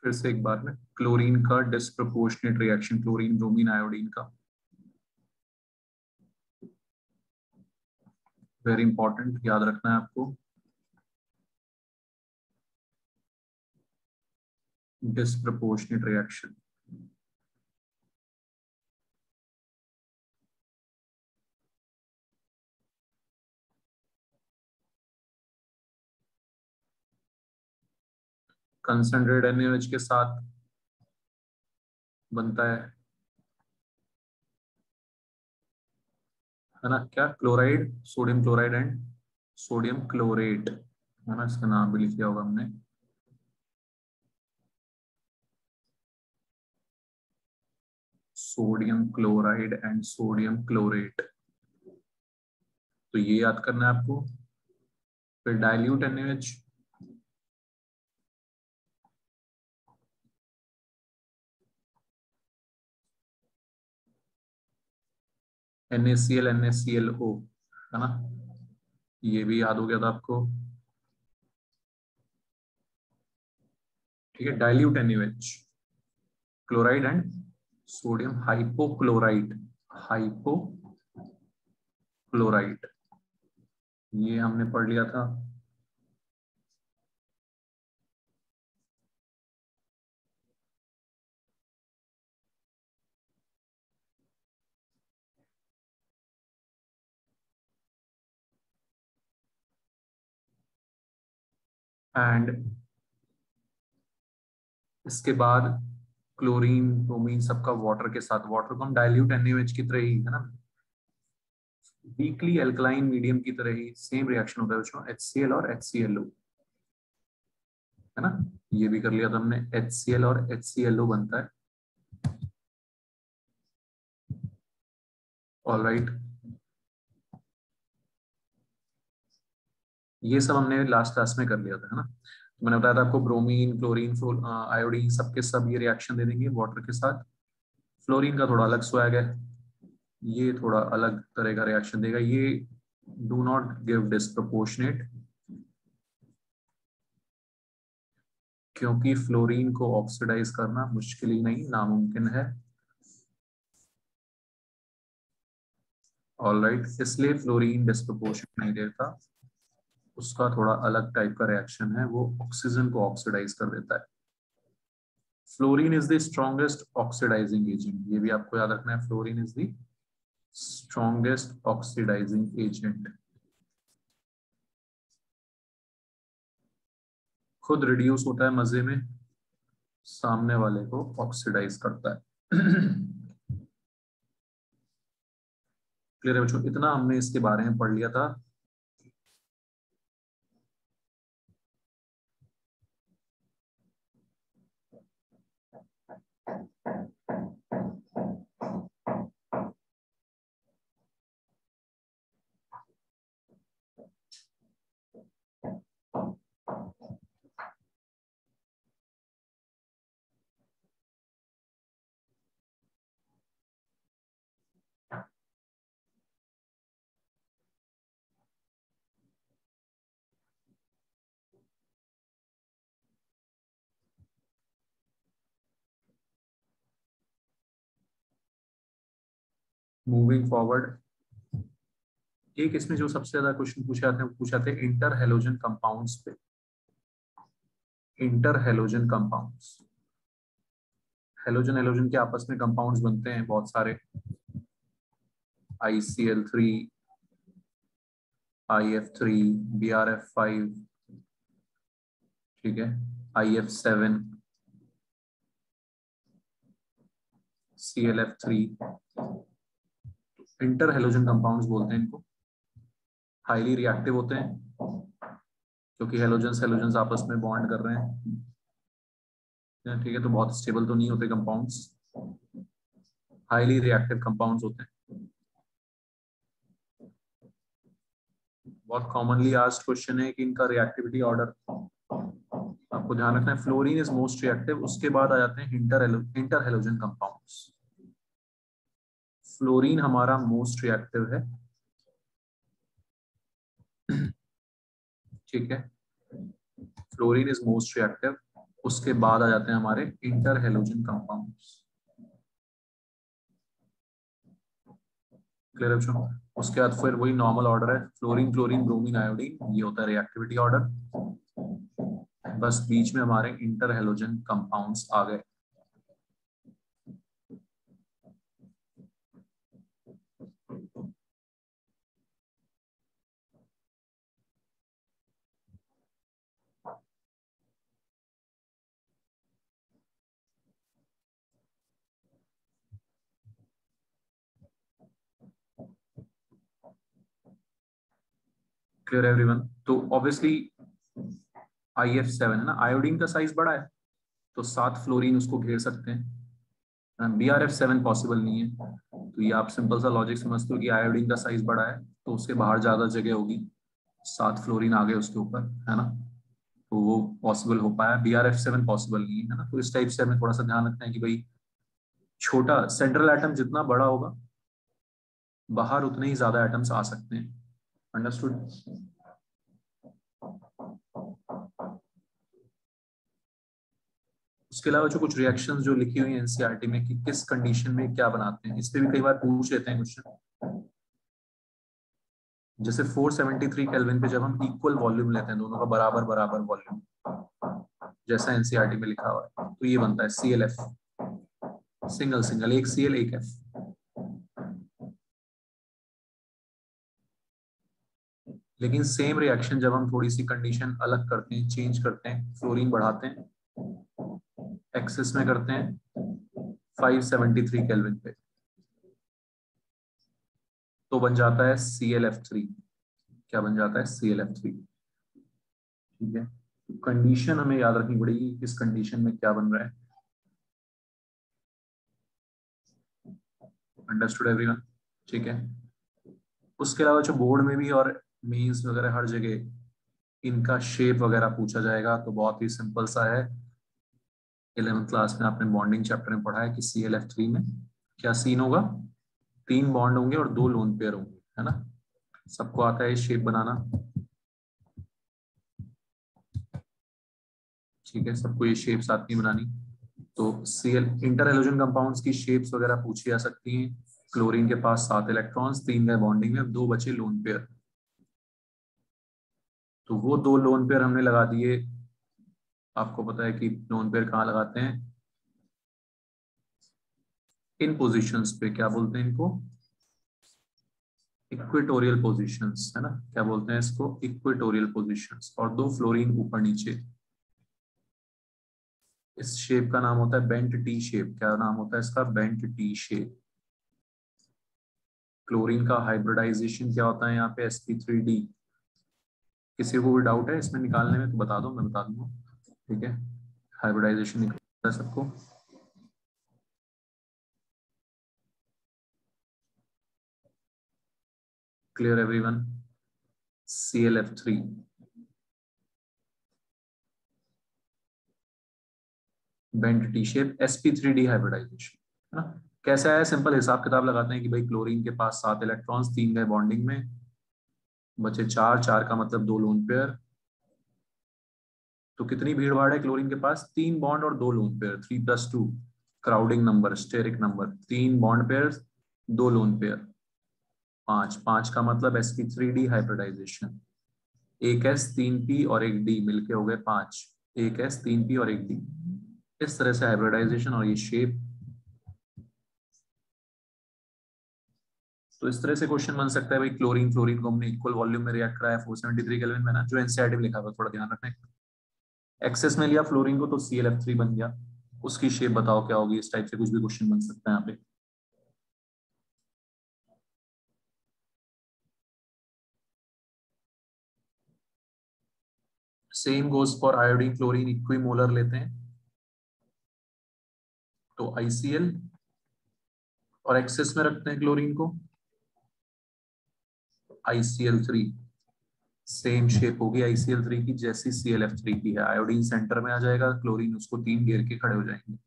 फिर से एक बार में, क्लोरीन का disproportionate reaction, chlorine bromine iodine का, वेरी इंपॉर्टेंट, याद रखना है आपको। डिस्प्रपोर्शनेट रिएक्शन, कंसंट्रेटेड NaOH के साथ बनता है ना, क्या, chloride, sodium chloride and sodium chlorate, है ना, इसका नाम भी लिख दिया होगा हमने। Sodium chloride and sodium chlorate, तो ये याद करना है आपको। फिर डाइल्यूट NaOH, NaCl NaClO, है ना, ये भी याद हो गया था आपको। ठीक है, dilute NaOH, chloride and sodium hypochlorite, hypochlorite, ये हमने पढ़ लिया था। एंड इसके बाद क्लोरीन ब्रोमीन सबका वाटर के साथ, वाटर को हम डाइल्यूट NaOH की तरह ही, है ना, वीकली एल्कलाइन मीडियम की तरह ही सेम रिएक्शन होता है बच्चों, HCl और HClO, है ना, ये भी कर लिया था हमने, HCl और HClO बनता है। ऑलराइट, ये सब हमने लास्ट क्लास में कर लिया था, है ना। तो मैंने बताया था आपको, ब्रोमीन क्लोरीन आयोडीन सबके सब ये रिएक्शन दे देंगे वाटर के साथ। फ्लोरीन का थोड़ा अलग स्वैग है, ये थोड़ा अलग तरह का रिएक्शन देगा, ये डू नॉट गिव डिस्प्रपोर्शनेट, क्योंकि फ्लोरीन को ऑक्सीडाइज करना मुश्किल ही नहीं, नामुमकिन है। ऑलराइट, इसलिए फ्लोरीन डिस्प्रपोर्शनेट नहीं देता, उसका थोड़ा अलग टाइप का रिएक्शन है, वो ऑक्सीजन को ऑक्सीडाइज कर देता है। Fluorine is the strongest oxidizing agent, ये भी आपको याद रखना है, fluorine is the strongest oxidizing agent. खुद रिड्यूस होता है मजे में, सामने वाले को ऑक्सीडाइज करता है। क्लियर है बच्चों, इतना हमने इसके बारे में पढ़ लिया था। मूविंग फॉरवर्ड, एक इसमें जो सबसे ज्यादा क्वेश्चन पूछा थे इंटर हेलोजन कंपाउंड्स पे, inter halogen compounds, halogen halogen के आपस में कंपाउंड्स बनते हैं बहुत सारे, ICl3, IF3, BRF5, ठीक है, IF7, ClF3, inter halogen compounds बोलते हैं इनको। हाईली रिएक्टिव होते हैं क्योंकि हेलोजन हेलोजन आपस में बॉन्ड कर रहे हैं, ठीक है, तो बहुत स्टेबल तो नहीं होते कंपाउंड्स, हाईली रिएक्टिव कंपाउंड्स होते हैं। बहुत कॉमनली आस्क्ड क्वेश्चन है कि इनका रिएक्टिविटी ऑर्डर आपको ध्यान रखना है, फ्लोरीन इज मोस्ट रिएक्टिव, उसके बाद आ जाते हैं इंटर हेलोजन कंपाउंड्स। फ्लोरीन हमारा मोस्ट रिएक्टिव है, ठीक है, फ्लोरीन इज मोस्ट रिएक्टिव, उसके बाद आ जाते हैं हमारे इंटर हेलोजन कंपाउंड्स। क्लियर है बच्चों? उसके बाद फिर वही नॉर्मल ऑर्डर है, फ्लोरीन क्लोरीन ब्रोमीन आयोडीन, ये होता है रिएक्टिविटी ऑर्डर। बस बीच में हमारे इंटर हेलोजन कंपाउंड्स आ गए। Clear everyone? तो ऑब्वियसली IF7 है ना, आयोडीन का साइज बड़ा है, तो 7 फ्लोरीन उसको घेर सकते हैं। BRF7 पॉसिबल नहीं है, तो ये आप सिंपल सा लॉजिक समझते हो कि आयोडीन का साइज बड़ा है तो उसके बाहर ज्यादा जगह होगी, 7 फ्लोरीन आ गए उसके ऊपर, है ना, तो वो पॉसिबल हो पाया। BRF7 पॉसिबल नहीं है ना, तो इस टाइप से हमें थोड़ा सा ध्यान रखना है कि भाई छोटा सेंट्रल एटम जितना बड़ा होगा बाहर उतने ही ज्यादा एटम्स आ सकते हैं। अंडरस्टूड? उसके अलावा जो कुछ रिएक्शंस जो लिखी हुई है एनसीईआरटी में कि किस कंडीशन में क्या बनाते हैं, इस पे भी कई बार पूछ लेते हैं क्वेश्चन। जैसे 473 केल्विन पे जब हम इक्वल वॉल्यूम लेते हैं, दोनों का बराबर बराबर वॉल्यूम, जैसा एनसीईआरटी में लिखा हुआ है, तो ये बनता है ClF, सिंगल सिंगल, एक Cl एक F। लेकिन सेम रिएक्शन जब हम थोड़ी सी कंडीशन अलग करते हैं, चेंज करते हैं, फ्लोरीन बढ़ाते हैं, एक्सेस में करते हैं 573 केल्विन पे, तो बन जाता है ClF3। क्या बन जाता है? ClF3। ठीक है, तो कंडीशन हमें याद रखनी पड़ेगी, किस कंडीशन में क्या बन रहा है। Understood everyone? ठीक है, उसके अलावा जो बोर्ड में भी और मेंस वगैरह हर जगह इनका शेप वगैरह पूछा जाएगा, तो बहुत ही सिंपल सा है। 11th क्लास में आपने बॉन्डिंग चैप्टर में पढ़ा है कि ClF3 में क्या सीन होगा, 3 बॉन्ड होंगे और 2 लोन पेयर होंगे, है ना, सबको आता है शेप बनाना। ठीक है, सबको ये शेप्स आती है बनानी। तो Cl इंटर हेलोजन कंपाउंड्स की शेप्स वगैरह पूछी जा सकती हैं। क्लोरीन के पास 7 इलेक्ट्रॉन्स, 3 गए बॉन्डिंग में, 2 बचे लोन पेयर, तो वो 2 लोन पेयर हमने लगा दिए। आपको पता है कि लोन पेयर कहाँ लगाते हैं? इन पोजीशंस पे, क्या बोलते हैं इनको? इक्वेटोरियल पोजीशंस, है ना, क्या बोलते हैं इसको? Equatorial positions. और 2 फ्लोरीन ऊपर नीचे। इस शेप का नाम होता है बेंट टी शेप। क्या नाम होता है इसका? Bent T shape. क्लोरीन का हाइब्रिडाइजेशन क्या होता है यहाँ पे? sp3d। किसी को भी डाउट है इसमें निकालने में तो बता दो, मैं बता दूंगा। ठीक है, हाइब्रिडाइजेशन निकलता है सबको? Clear everyone? ClF3 bent T shape, sp3d hybridization, है ना। कैसा है? सिंपल हिसाब किताब लगाते हैं कि भाई क्लोरीन के पास 7 इलेक्ट्रॉन्स, 3 गए बॉन्डिंग में, बचे 4, 4 का मतलब 2 लोन पेयर। तो कितनी भीड़ भाड़ है क्लोरीन के पास? 3 बॉन्ड और 2 lone pair, 3+2 crowding number, steric number. 3 bond pair, 2 lone pair, 5, 5 का मतलब sp3d हाइब्रिडाइजेशन। एक S 3P और एक D मिलके हो गए 5, एक S 3P और एक D। इस तरह से हाइब्रिडाइजेशन और ये शेप। तो इस तरह से क्वेश्चन बन सकता है भाई, क्लोरीन फ्लोरीन को हमने इक्वल वॉल्यूम में रिएक्ट कराया 473 केल्विन में ना, जो एनसीईआरटी में लिखा हुआ, थोड़ा ध्यान रखना है। एक्सेस में लिया फ्लोरीन को तो ClF3 बन गया। उसकी शेप बताओ क्या होगी, इस टाइप से कुछ भी क्वेश्चन बन सकता है यहाँ पे। Same goes for iodine chlorine, equimolar लेते हैं तो ICl, और एक्सेस में रखते हैं क्लोरीन को ICl3। सेम शेप होगी ICl3 की जैसी ClF3 की है। आयोडीन सेंटर में आ जाएगा, क्लोरीन उसको 3 घेर के खड़े हो जाएंगे।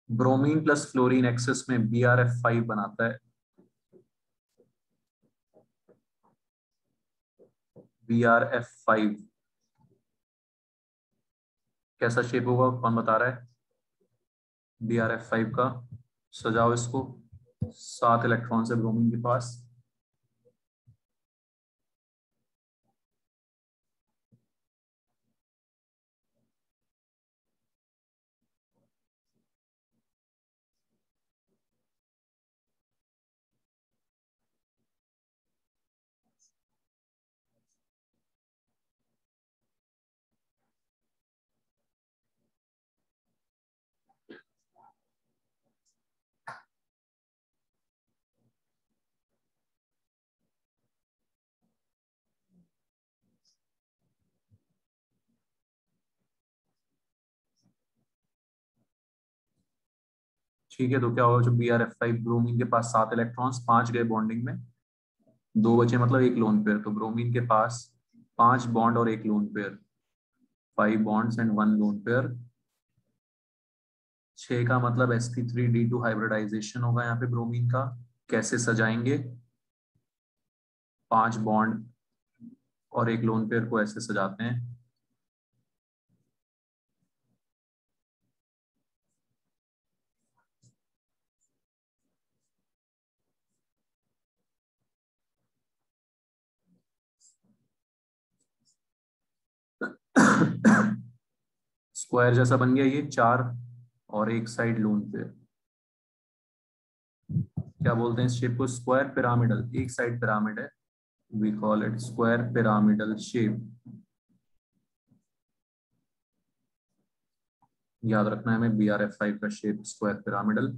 ब्रोमीन प्लस फ्लोरीन एक्सेस में BrF5 बनाता है। BrF5 कैसा शेप होगा, कौन बता रहा है? BrF5 का सजाओ इसको, 7 इलेक्ट्रॉन्स है ब्रोमीन के पास। ठीक है, तो क्या होगा, जो BrF5 ब्रोमीन के पास 7 इलेक्ट्रॉन्स, 5 गए बॉन्डिंग में, 2 बचे, मतलब एक लोन पेयर। तो ब्रोमीन के पास 5 बॉन्ड और एक loan pair, 5 bonds and 1 lone pair. 6 का मतलब sp3d2 हाइब्रिडाइजेशन होगा यहाँ पे ब्रोमीन का। कैसे सजाएंगे? 5 बॉन्ड और एक लोन पेयर को ऐसे सजाते हैं। स्क्वायर जैसा बन गया ये, 4 और एक साइड लोन पेयर। क्या बोलते हैं इस शेप को? स्क्वायर पिरामिडल, एक साइड पिरामिड है, we call it square pyramidal shape. याद रखना है हमें, BrF5 का shape square pyramidal.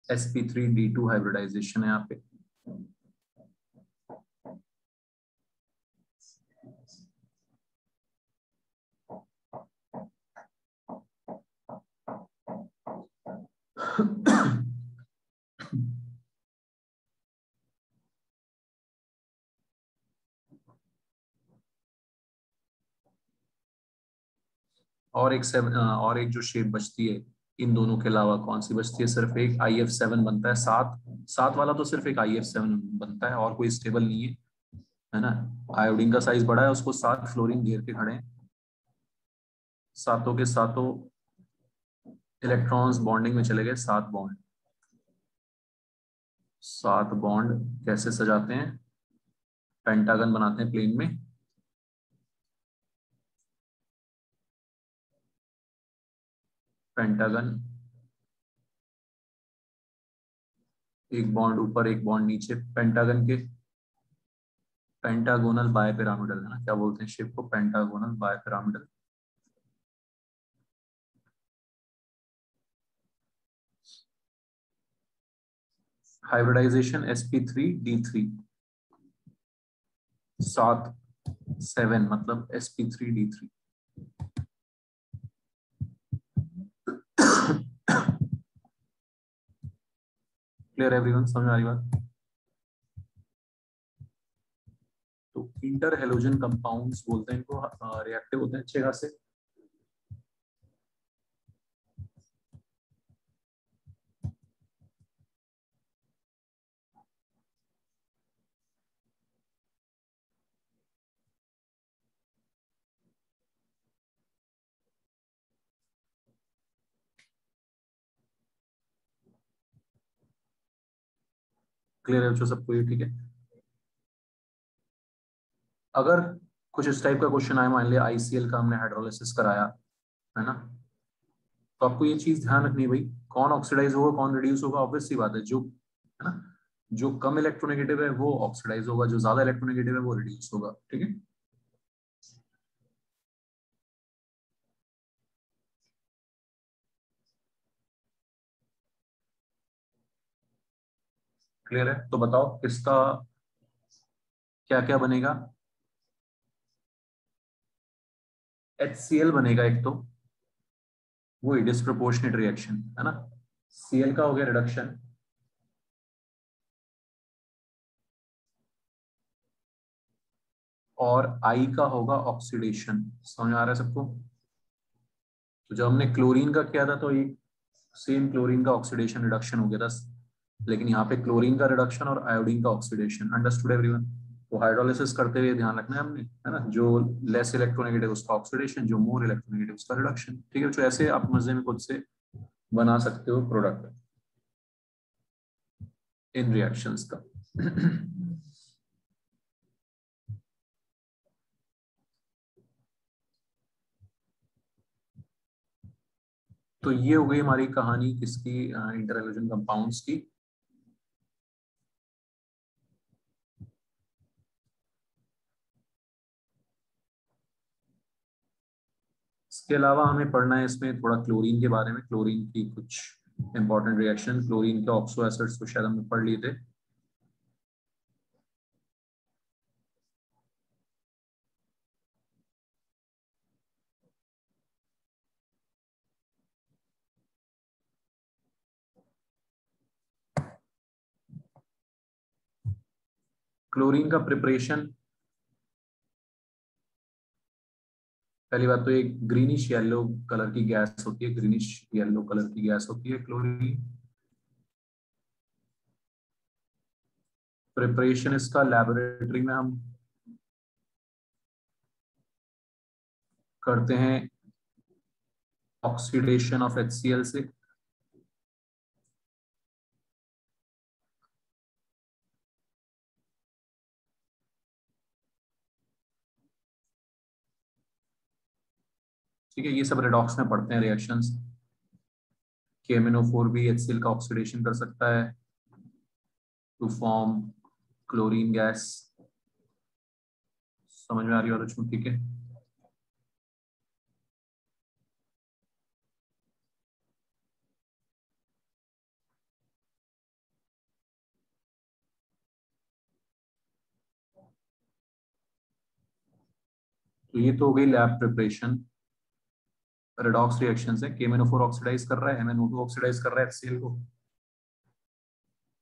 sp3d2 hybridisation है यहाँ पे। और एक जो शेप बचती है इन दोनों के अलावा, कौन सी बचती है? सिर्फ एक IF7 बनता है। 7 7 वाला तो सिर्फ एक IF7 बनता है, और कोई स्टेबल नहीं है ना। आयोडीन का साइज बड़ा है, उसको 7 फ्लोरीन घेर के खड़े हैं। सातों के सातों इलेक्ट्रॉन्स बॉन्डिंग में चले गए, 7 बॉन्ड। 7 बॉन्ड कैसे सजाते हैं? पेंटागन बनाते हैं प्लेन में। पेंटागन, एक बॉन्ड ऊपर एक बॉन्ड नीचे, पेंटागन के पेंटागोनल बायपिरामिडल है ना। क्या बोलते हैं शेप को? Pentagonal bipyramidal. हाइब्रिडाइजेशन sp3d3, 7 7 मतलब sp3d3। क्लियर एवरीवन, समझ आ रही बात? तो इंटर हेलोजन कंपाउंड्स बोलते हैं इनको, रिएक्टिव होते हैं अच्छे खासे। क्लियर है बच्चों सबको ये? ठीक है। अगर कुछ इस टाइप का क्वेश्चन आए, मान लिया ICL का हमने हाइड्रोलिसिस कराया है ना, तो आपको ये चीज ध्यान रखनी है भाई, कौन ऑक्सीडाइज होगा कौन रिड्यूस होगा। ऑब्वियस सी बात है, जो है ना, जो कम इलेक्ट्रोनेगेटिव है वो ऑक्सीडाइज होगा, जो ज्यादा इलेक्ट्रोनेगेटिव है वो रिड्यूस होगा। ठीक है। क्लियर है? तो बताओ इसका क्या क्या बनेगा। HCl बनेगा एक तो, वो डिस्प्रोपोर्शनेट रिएक्शन है ना। Cl का हो गया रिडक्शन, और I का होगा ऑक्सीडेशन। समझ आ रहा है सबको? तो जब हमने क्लोरीन का किया था तो एक सेम क्लोरीन का ऑक्सीडेशन रिडक्शन हो गया था, लेकिन यहाँ पे क्लोरीन का रिडक्शन और आयोडीन का ऑक्सीडेशन। Understood everyone? तो हाइड्रोलिसिस करते हुए ध्यान रखना है हमने, है ना, जो लेस इलेक्ट्रोनेगेटिव उसका ऑक्सीडेशन, जो मोर इलेक्ट्रोनेगेटिव उसका रिडक्शन। ठीक है, तो ऐसे आप मजे में खुद से बना सकते हो प्रोडक्ट इन रिएक्शंस का। तो ये हो गई हमारी कहानी किसकी, इंटर कंपाउंड्स की। इसके अलावा हमें पढ़ना है इसमें थोड़ा क्लोरीन के बारे में, क्लोरीन की कुछ इंपॉर्टेंट रिएक्शन, क्लोरीन के ऑक्सो एसिड्स तो शायद हमने पढ़ लिए थे। क्लोरीन का प्रिपरेशन, पहली बात तो एक ग्रीनिश येलो कलर की गैस होती है, ग्रीनिश येलो कलर की गैस होती है क्लोरीन। प्रिपरेशन इसका लेबोरेटरी में हम करते हैं ऑक्सीडेशन ऑफ HCl से। ठीक है, ये सब रेडॉक्स में पढ़ते हैं रिएक्शंस। KMnO4 भी HCl का ऑक्सीडेशन कर सकता है टू फॉर्म क्लोरीन गैस। समझ में आ रही हो तो ठीक है। तो ये तो हो गई लैब प्रिपरेशन। रेडॉक्स रिएक्शन है, KMnO4 ऑक्सीडाइज कर रहा है, MnO2 ऑक्सीडाइज कर रहा है HCl को।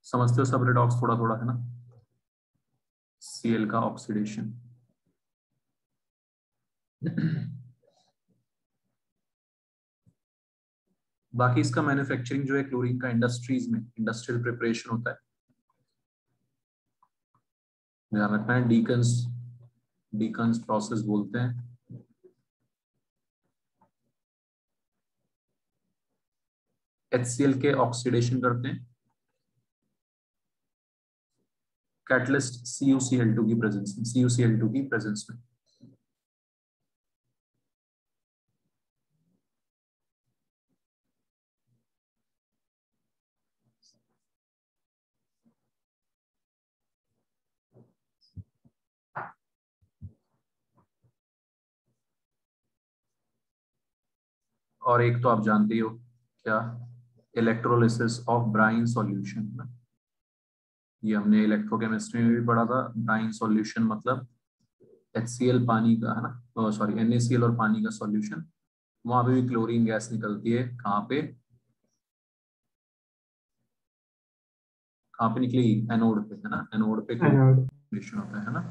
समझते हो सब रेडॉक्स थोड़ा थोड़ा, है ना, Cl का ऑक्सीडेशन। बाकी इसका मैन्युफैक्चरिंग जो है क्लोरीन का इंडस्ट्रीज में, इंडस्ट्रियल प्रिपरेशन होता है। ध्यान रखना है, डीकन्स, डीकन्स प्रोसेस बोलते हैं। HCl के ऑक्सीडेशन करते हैं कैटलिस्ट CuCl2 की प्रेजेंस में, CuCl2 की प्रेजेंस में। और एक तो आप जानते ही हो क्या, इलेक्ट्रोलिसिस ऑफ ब्राइन सॉल्यूशन। ये हमने इलेक्ट्रोकेमिस्ट्री में भी पढ़ा था। ब्राइन सॉल्यूशन मतलब HCl पानी का, है ना, सॉरी NaCl और पानी का सॉल्यूशन। वहां पे भी क्लोरीन गैस निकलती है। कहाँ पे, कहाँ पे निकलेगी, एनोड पे, है ना, एनोड पे क्लोरीन होता है ना।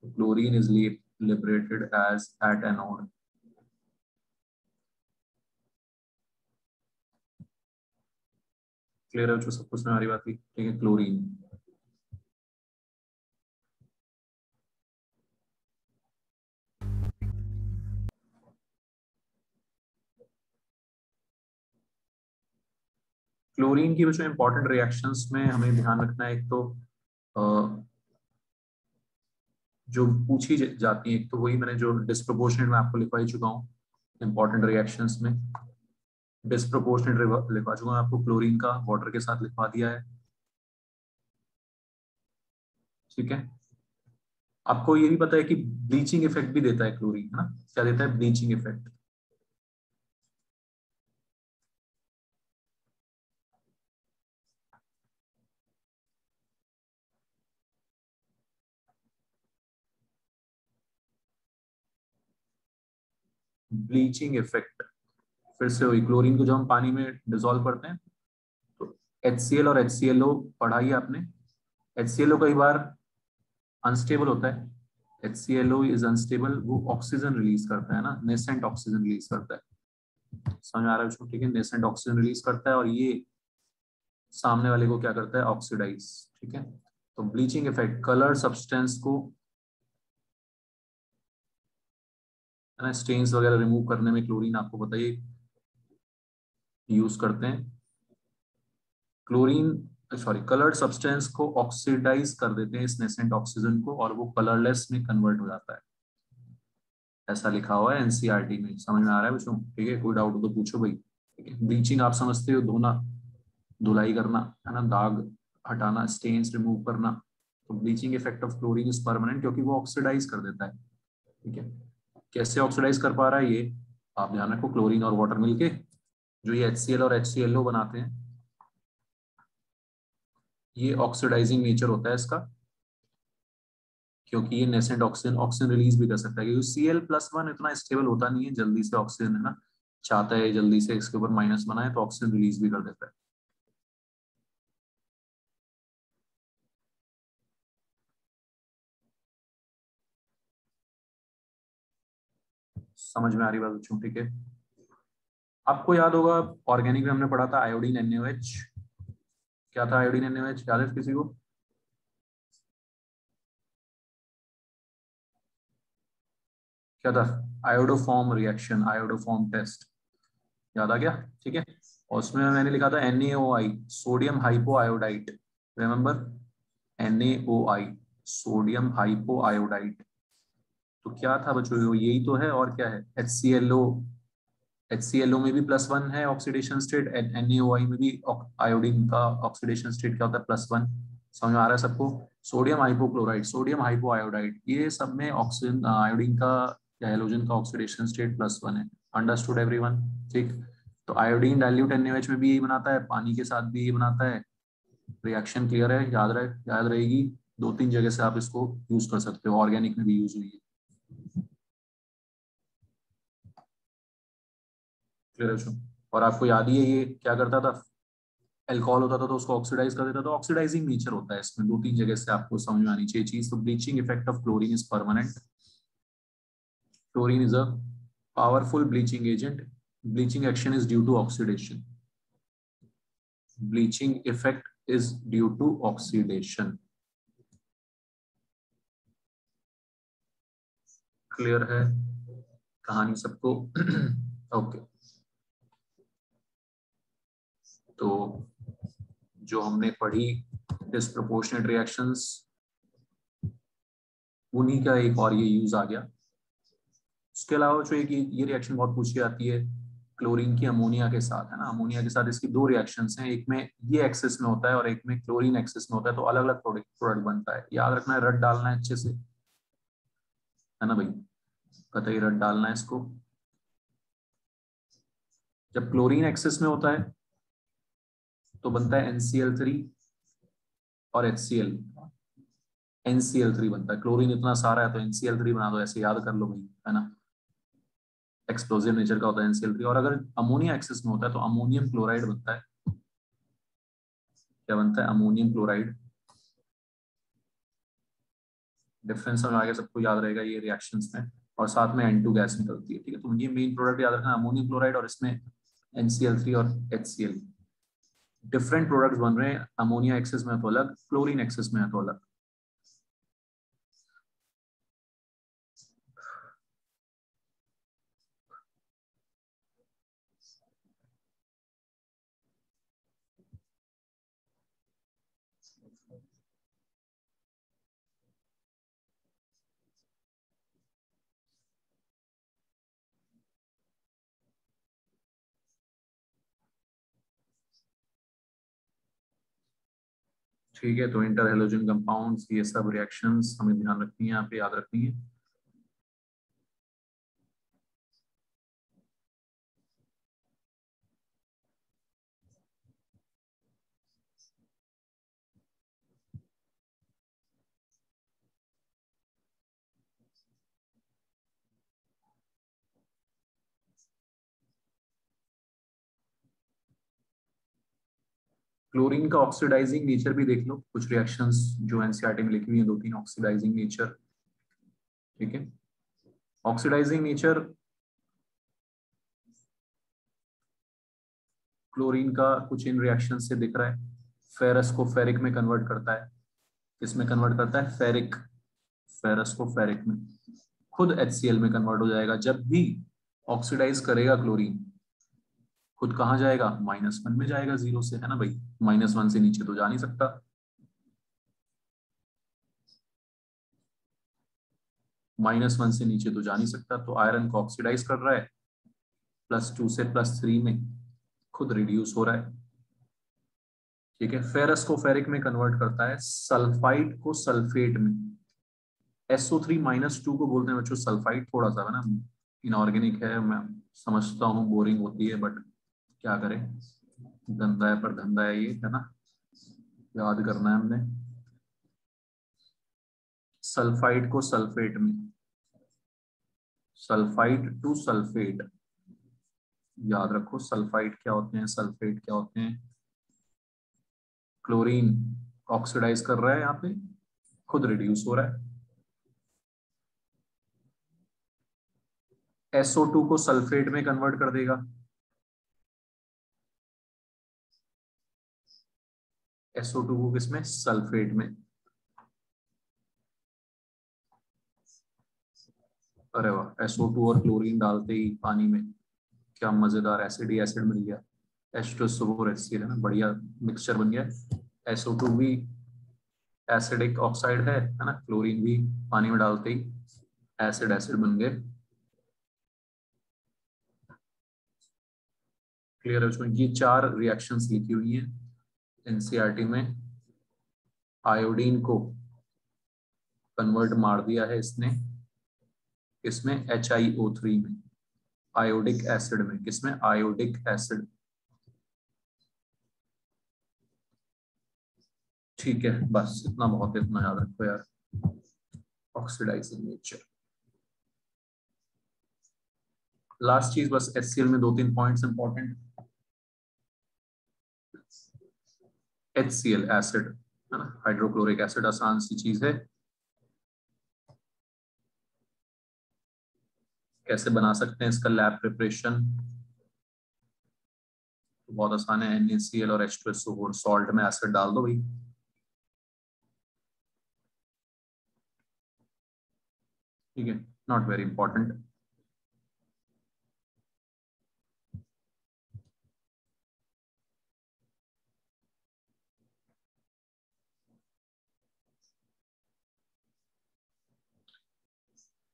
Chlorine is liberated as at anode. Clear है जो सब कुछ में हमारी बात की, ठीक है। क्लोरीन, क्लोरीन की जो इंपॉर्टेंट रिएक्शंस में हमें ध्यान रखना है, एक तो जो पूछी जाती है, एक तो वही मैंने जो डिस्प्रोपोर्शनेट में आपको लिखवा ही चुका हूँ इंपॉर्टेंट रिएक्शंस में। डिस्प्रोपोर्शनेट लिखवा चुका हूँ आपको, क्लोरीन का वाटर के साथ लिखवा दिया है। ठीक है, आपको ये भी पता है कि ब्लीचिंग इफेक्ट भी देता है क्लोरीन, है ना। क्या देता है, ब्लीचिंग इफेक्ट। ब्लीचिंग इफेक्ट फिर से वही, क्लोरीन को जब हम पानी में डिसॉल्व करते हैं तो HCl और HClO पढ़ा ही आपने। HClO कई बार अनस्टेबल होता है, HClO इज अनस्टेबल, वो ऑक्सीजन रिलीज करता है ना, नेसेंट ऑक्सीजन रिलीज करता है। समझ आ रहा है उसको, ठीक है, नेसेंट ऑक्सीजन रिलीज करता है और ये सामने वाले को क्या करता है, ऑक्सीडाइज। ठीक है, तो ब्लीचिंग इफेक्ट, कलर सब्सटेंस को है ना स्टेन्स वगैरह रिमूव करने में क्लोरीन आपको बताइए यूज करते हैं। क्लोरीन सॉरी कलर्ड सब्सटेंस को ऑक्सीडाइज कर देते हैं इस नेसेंट ऑक्सीजन को और वो कलरलेस में कन्वर्ट हो जाता है। ऐसा लिखा हुआ है एनसीईआरटी में, समझ में आ रहा है बच्चों? ठीक है, कोई डाउट हो तो पूछो भाई। ठीक है, ब्लीचिंग आप समझते हो, धोना, धुलाई करना है ना, दाग हटाना, स्टेन्स रिमूव करना। तो bleaching effect of chlorine is permanent क्योंकि वो ऑक्सीडाइज कर देता है। ठीक है, कैसे ऑक्सीडाइज कर पा रहा है ये आप ध्यान रखो। क्लोरीन और वाटर मिलके जो ये HCl और HClO बनाते हैं, ये ऑक्सीडाइजिंग नेचर होता है इसका, क्योंकि ये नेसेंट ऑक्सीजन ऑक्सीजन रिलीज भी कर सकता है क्योंकि Cl+1 इतना स्टेबल होता नहीं है जल्दी से, ऑक्सीजन है ना चाहता है जल्दी से इसके ऊपर माइनस बनाए तो ऑक्सीजन रिलीज भी कर देता है। समझ में आ रही बात बच्चों? ठीक है, आपको याद होगा ऑर्गेनिक में हमने पढ़ा था आयोडीन NaOH। क्या था आयोडीन NaOH, याद है किसी को? क्या था? आयोडोफॉर्म रिएक्शन, आयोडोफॉर्म टेस्ट, याद आ गया? ठीक है, और उसमें मैंने लिखा था NaOI, sodium hypo iodite, remember? NaOI, sodium hypo iodite. तो क्या था बच्चों, यही तो है, और क्या है? HClO, HClO में भी +1 है ऑक्सीडेशन स्टेट, NaOI में भी आयोडीन का ऑक्सीडेशन स्टेट क्या होता है? +1। समझ में आ रहा है सबको? Sodium hypochloride, sodium hypo iodide, ये सब में ऑक्सीजन आयोडीन का या हैलोजन का ऑक्सीडेशन स्टेट +1 है। Understood everyone? ठीक, तो आयोडीन डाइल्यूट NaOH में भी यही बनाता है, पानी के साथ भी यही बनाता है। रिएक्शन क्लियर है? याद रहेगी, 2-3 जगह से आप इसको यूज कर सकते हो, ऑर्गेनिक में भी यूज हुई है। क्लियर है? और आपको याद ही है ये क्या करता था, अल्कोहल होता था तो उसको ऑक्सीडाइज कर देता था, ऑक्सीडाइजिंग नेचर होता है इसमें। 2-3 जगह से आपको समझ में आनी चाहिए चीज। तो bleaching effect of chlorine is permanent. Chlorine is a powerful bleaching agent, bleaching action is due to oxidation, bleaching effect is due to oxidation. Clear है कहानी सबको? ओके, तो जो हमने पढ़ी डिस्प्रोपोर्शनेट रिएक्शंस, उन्हीं का एक और ये यूज आ गया। उसके अलावा जो एक ये रिएक्शन बहुत पूछी जाती है क्लोरीन की अमोनिया के साथ, है ना, अमोनिया के साथ इसकी 2 रिएक्शंस हैं, एक में ये एक्सेस में होता है और एक में क्लोरीन एक्सेस में होता है, तो अलग अलग प्रोडक्ट बनता है। याद रखना है, रट डालना है अच्छे से, है ना भाई? बताइए, रट डालना है इसको। जब क्लोरीन एक्सेस में होता है तो बनता है NCl3 और HCl, NCl3 बनता है। क्लोरीन इतना सारा है तो NCl3 बना दो, ऐसे याद कर लो भाई, है ना, एक्सप्लोजिव नेचर का होता है NCl3। और अगर अमोनिया एक्सेस में होता है तो अमोनियम क्लोराइड बनता है। क्या बनता है? Ammonium chloride. डिफरेंस समझ आ गया सबको? याद रहेगा ये रिएक्शंस में, और साथ में N2 गैस निकलती है। ठीक है, तो ये मेन प्रोडक्ट याद रखना, अमोनियम क्लोराइड और इसमें NCl3 और HCl। डिफरेंट प्रोडक्ट्स बन रहे हैं, अमोनिया एक्सेस में है तो अलग, क्लोरीन एक्सेस में है तो अलग। ठीक है, तो इंटर हेलोजन कंपाउंड्स, ये सब रिएक्शंस हमें ध्यान रखनी है, यहाँ पे याद रखनी है। क्लोरीन का ऑक्सीडाइजिंग नेचर भी देख लो, कुछ रिएक्शंस जो एनसीईआरटी में लिखी हुई है 2-3 ऑक्सीडाइजिंग नेचर। ठीक है, ऑक्सीडाइजिंग नेचर क्लोरीन का कुछ इन रिएक्शन से दिख रहा है। फेरस को फेरिक में कन्वर्ट करता है, इसमें कन्वर्ट करता है फेरिक, फेरस को फेरिक में, खुद HCl में कन्वर्ट हो जाएगा। जब भी ऑक्सीडाइज करेगा क्लोरीन, खुद कहाँ जाएगा, -1 में जाएगा, 0 से, है ना भाई, -1 से नीचे तो जा नहीं सकता। -1 से नीचे तो जा नहीं सकता, तो आयरन को ऑक्सीडाइज कर रहा है, +2 से +3 में खुद रिड्यूस हो रहा है। ठीक है, फेरस को फेरिक में कन्वर्ट करता है, सल्फाइड को सल्फेट में। SO3 - 2 को बोलते हैं बच्चों सल्फाइड। थोड़ा सा है ना इनऑर्गेनिक है, मैं समझता हूँ बोरिंग होती है, बट क्या करें, गंदा है पर धंधा है ये, है ना, याद करना है हमने। सल्फाइड को सल्फेट में, सल्फाइड टू सल्फेट, याद रखो सल्फाइड क्या होते हैं, सल्फेट क्या होते हैं। क्लोरीन ऑक्सीडाइज कर रहा है यहाँ पे, खुद रिड्यूस हो रहा है। SO2 को सल्फेट में कन्वर्ट कर देगा, SO2 को किसमें, सल्फेट में। अरे वाह, SO2 और क्लोरीन डालते ही पानी में क्या मजेदार एसिड ही एसिड मिल गया, H2SO4HCl, है ना, बढ़िया मिक्सचर बन गया। SO2 भी एसिडिक ऑक्साइड है ना, क्लोरीन भी पानी में डालते ही एसिड एसिड बन गए। क्लियर है उसमें, ये 4 रिएक्शंस लिखी हुई हैं एनसीईआरटी में। आयोडीन को कन्वर्ट मार दिया है इसने, इसमें HiO3 में, आयोडिक एसिड में, किसमें, आयोडिक एसिड। ठीक है, बस इतना बहुत है, इतना याद रखो यार, ऑक्सीडाइजिंग नेचर। लास्ट चीज बस, HCl में 2-3 पॉइंट्स इंपॉर्टेंट। HCl एसिड, है ना, हाइड्रोक्लोरिक एसिड, आसान सी चीज है। कैसे बना सकते हैं इसका लैब प्रिपरेशन, तो बहुत आसान है, NaCl और H2SO4, सॉल्ट में एसिड डाल दो भाई। ठीक है, not very important.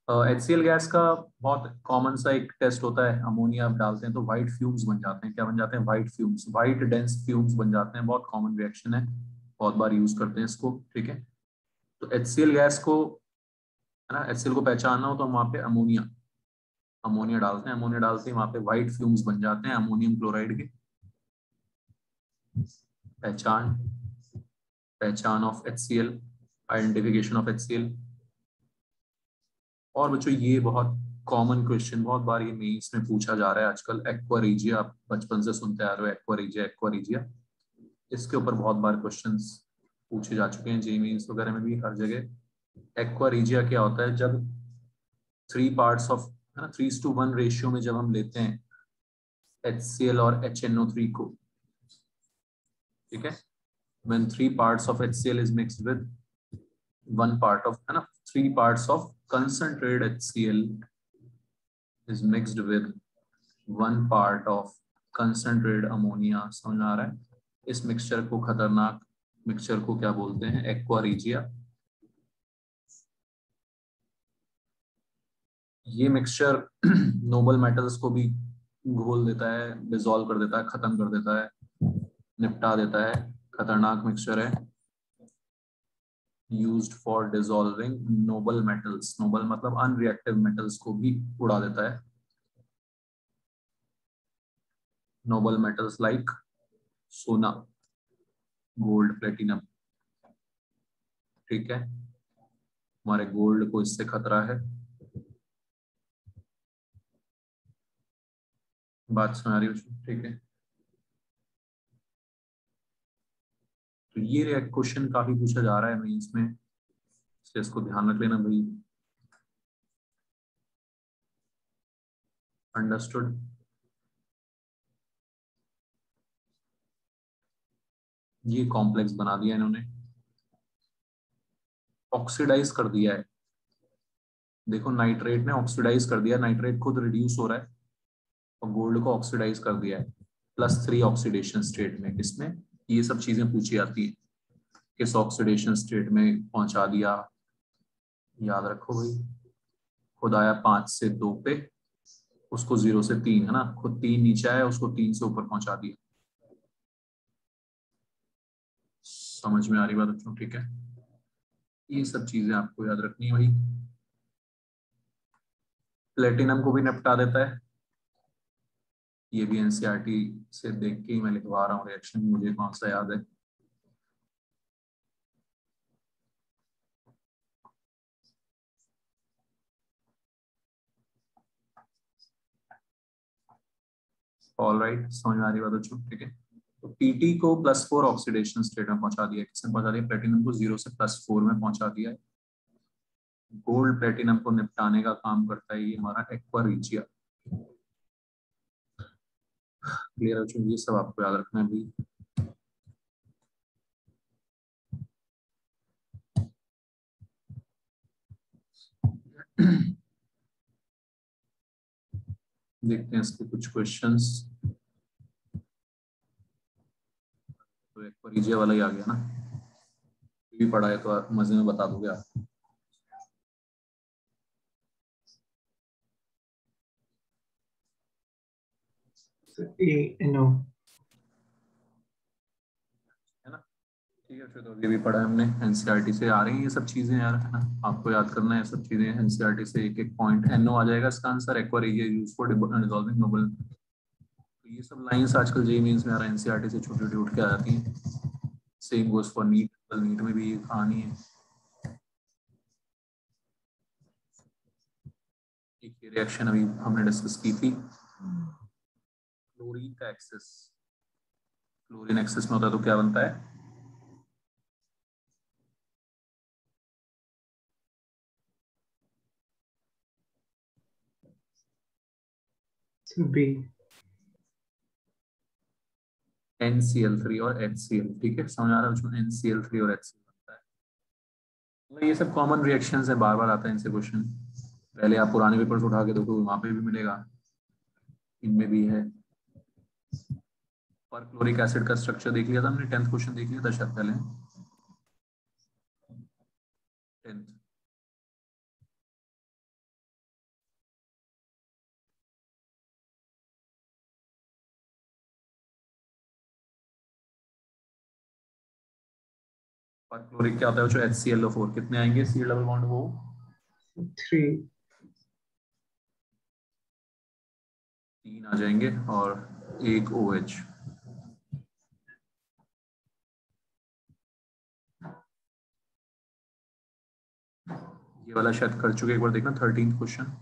HCl gas का बहुत कॉमन सा एक टेस्ट होता है, अमोनिया आप डालते हैं तो व्हाइट फ्यूम्स बन जाते हैं। क्या बन जाते हैं, white fumes, white dense fumes बन जाते हैं। बहुत कॉमन रिएक्शन है, बहुत बार यूज करते हैं इसको। ठीक है, तो HCl गैस को, है ना, HCl को पहचानना हो तो हम वहाँ पे अमोनिया, अमोनिया डालते हैं, अमोनिया डालते हैं वहाँ पे व्हाइट फ्यूम्स बन जाते हैं अमोनियम क्लोराइड के। पहचान, पहचान of HCl, identification of HCl। और बच्चों ये बहुत कॉमन क्वेश्चन, बहुत बार ये मेंस में पूछा जा रहा है आजकल, एक्वा रीजिया, आप बचपन से सुनते आ रहे हो, एक्वा रीजिया, एक्वा रीजिया। इसके ऊपर बहुत बार क्वेश्चंस पूछे जा चुके हैं, जेई मेंस वगैरह में भी, हर जगह। एक्वा रीजिया क्या होता है, जब 3 पार्ट्स ऑफ, है ना, 3:1 रेशियो में जब हम लेते हैं HCl और HNO3 को, ठीक है, when 3 parts of HCl is mixed with 1 part of, है ना, 3 parts of concentrated HCl is mixed with 1 part of concentrated ammonia। समझ आ रहा है, इस मिक्सचर को, खतरनाक मिक्सचर को क्या बोलते हैं, एक्वा रीजिया। ये मिक्सचर नोबल मेटल्स को भी घोल देता है, डिसॉल्व कर देता है, खत्म कर देता है, निपटा देता है। खतरनाक मिक्सचर है, used for dissolving noble metals, noble मतलब अनरिएक्टिव मेटल्स को भी उड़ा देता है। नोबल मेटल्स लाइक सोना, गोल्ड, प्लेटिनम। ठीक है, हमारे गोल्ड को इससे खतरा है। बात सुना रही हो, ठीक है। तो ये क्वेश्चन काफी पूछा जा रहा है मेंस में, इसलिए इसको ध्यान रख लेना भाई। अंडरस्टूड। ये कॉम्प्लेक्स बना दिया इन्होंने। ऑक्सीडाइज कर दिया है। देखो नाइट्रेट ने ऑक्सीडाइज कर दिया, नाइट्रेट खुद रिड्यूस हो रहा है और गोल्ड को ऑक्सीडाइज कर दिया है, +3 ऑक्सीडेशन स्टेट में। किसमें? ये सब चीजें पूछी जाती है, किस ऑक्सीडेशन स्टेट में पहुंचा दिया। याद रखो भाई, खुद आया 5 से 2 पे, उसको 0 से 3, है ना, खुद 3 नीचे आया, उसको 3 से ऊपर पहुंचा दिया। समझ में आ रही बात बच्चों? ठीक है, ये सब चीजें आपको याद रखनी है भाई। प्लेटिनम को भी निपटा देता है, ये भी एनसीईआरटी से देख के ही मैं लिखवा रहा हूँ रिएक्शन, मुझे कौन सा याद है। ऑल राइट, समझ में आ रही बात बच्चों? ठीक है, तो पीटी को +4 ऑक्सीडेशन स्टेट में पहुंचा दिया, किसने पहुंचा दिया? प्लेटिनम को 0 से +4 में पहुंचा दिया है। गोल्ड प्लेटिनम को निपटाने का काम करता है ये हमारा एक्वा रिजिया। क्लियर है बच्चों? ये सब आपको याद रखना है भाई। देखते हैं इसके कुछ क्वेश्चंस। तो एक्वा रिजिया वाला ही आ गया ना, ये भी पढ़ा है तो मजे में बता दोगे आप। नो है ना? ठीक है, फिर तो ये भी पढ़ा है हमने, एनसीईआरटी से आ रही हैं ये सब चीजें यार, है ना? आपको याद करना है सब चीजें एनसीईआरटी से, एक एक पॉइंट। एनओ आ जाएगा इसका answer, aqua regia use for dissolving noble. तो ये सब लाइंस आजकल जेईई मेंस में आ रहा है, एनसीईआरटी से छोटी छोटी उठ के आ जाती हैं। Same goes for NEET, NEET में भी ये कहानी है। एक ये रिएक्शन अभी हमने डिस्कस की थी, क्लोरीन का एक्सेस। क्लोरीन एक्सेस में होता है तो क्या बनता है? बी NCl3 और HCl। ठीक है, समझ आ रहा है उसमें? NCl3 और HCl बनता है। मतलब ये सब कॉमन रिएक्शंस है, बार बार आता है इनसे क्वेश्चन। पहले आप पुराने पेपर्स उठा के देखो, वहां पे भी मिलेगा, इनमें भी है। पर क्लोरिक एसिड का स्ट्रक्चर देख लिया था हमने, 10th क्वेश्चन देख लिया था शायद पहले, 10th। पर क्लोरिक क्या होता है जो HClO4, कितने आएंगे सी डबल बॉन्ड वो? 3 3 आ जाएंगे और एक OH। ये वाला शायद कर चुके, एक बार देखना 13th क्वेश्चन।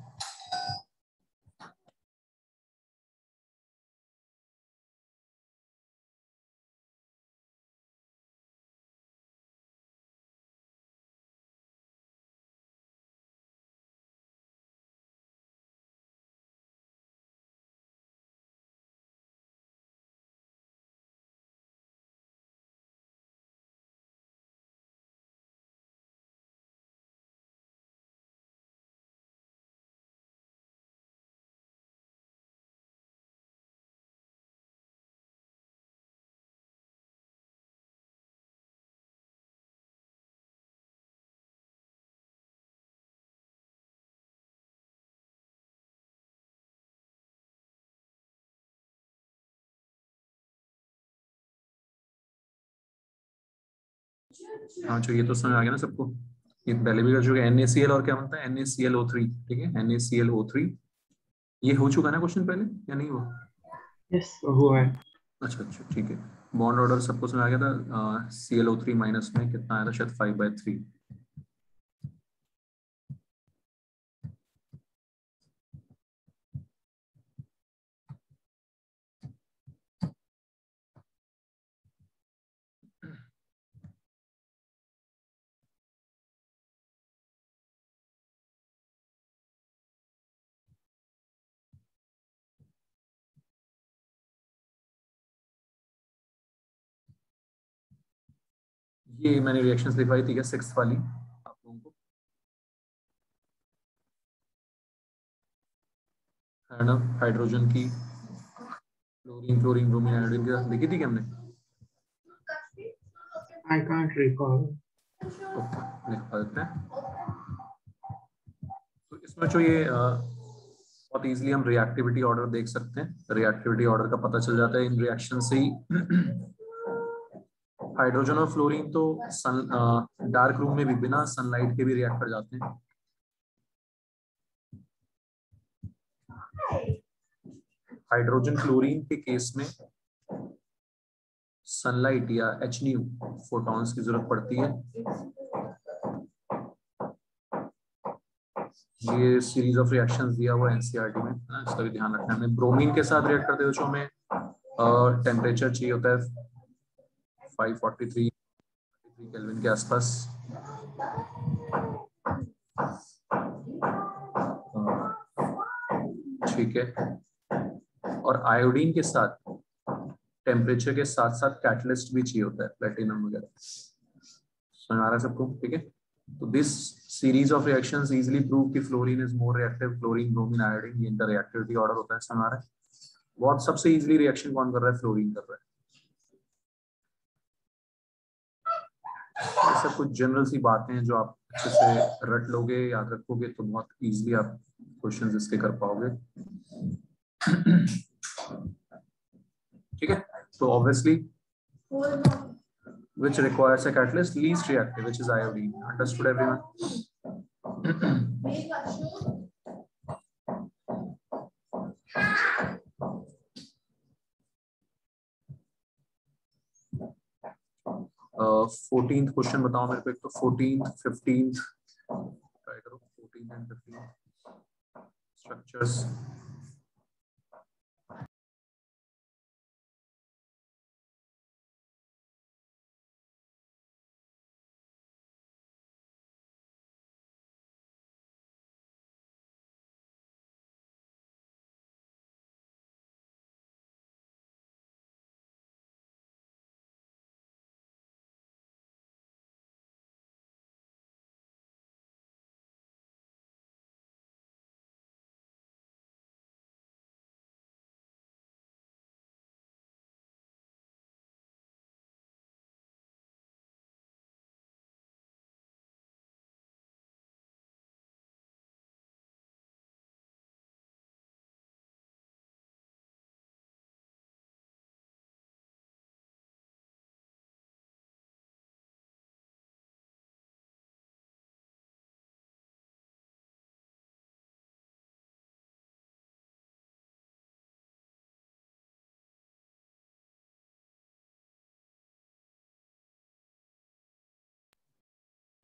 हाँ, जो ये तो समझ आ गया ना सबको? ये पहले भी कर चुके। NaCl और क्या बनता है? NaClO3। ठीक है, NaClO3। ये हो चुका ना क्वेश्चन पहले या नहीं हुआ? यस हुआ है। अच्छा अच्छा, ठीक है। बॉन्ड ऑर्डर सबको समझ आ गया था। ClO3 माइनस में कितना आया था शायद 5/3। ये मैंने रिएक्शंस लिखवाई थी क्या 6th वाली? हाइड्रोजन की फ्लोरीन क्लोरीन ब्रोमीन आयोडीन के साथ देखी थी क्या हमने? I can't recall. ओके लिख देते हैं। तो इसमें जो ये बहुत इजीली हम रिएक्टिविटी ऑर्डर देख सकते हैं। रिएक्टिविटी ऑर्डर का पता चल जाता है इन रिएक्शन से ही। हाइड्रोजन और फ्लोरीन तो डार्क रूम में भी बिना सनलाइट के भी रिएक्ट कर जाते हैं। हाइड्रोजन क्लोरीन के केस में सनलाइट या HNU फोटॉन्स की जरूरत पड़ती है। ये सीरीज ऑफ रिएक्शंस दिया हुआ एनसीईआरटी में, इसका भी ध्यान रखना है। हमें ब्रोमीन के साथ रिएक्ट करते हुए हमें टेम्परेचर चाहिए होता है 543 केल्विन के आसपास। ठीक है। और आयोडीन के साथ टेम्परेचर के साथ साथ कैटलिस्ट भी चाहिए होता है, प्लेटिनम वगैरह। समझ आ रहा है सबको? ठीक है। तो this series of reactions easily prove कि fluorine is more reactive, chlorine bromine iodine, ये इनका रिएक्टिविटी ऑर्डर होता है। समझ आ रहा है? बहुत सबसे इजीली रिएक्शन कौन कर रहा है? फ्लोरीन कर रहा है। ये सब कुछ जनरल सी बातें हैं जो आप अच्छे से रट लोगे, याद रखोगे तो बहुत इजीली आप क्वेश्चंस इसके कर पाओगे। ठीक है। तो obviously which requires a catalyst, least reactive, which is iodine. Understood everyone? 14th question बताओ मेरे को एक तो। 14th 15th ट्राई करो। 14th and 15th structures.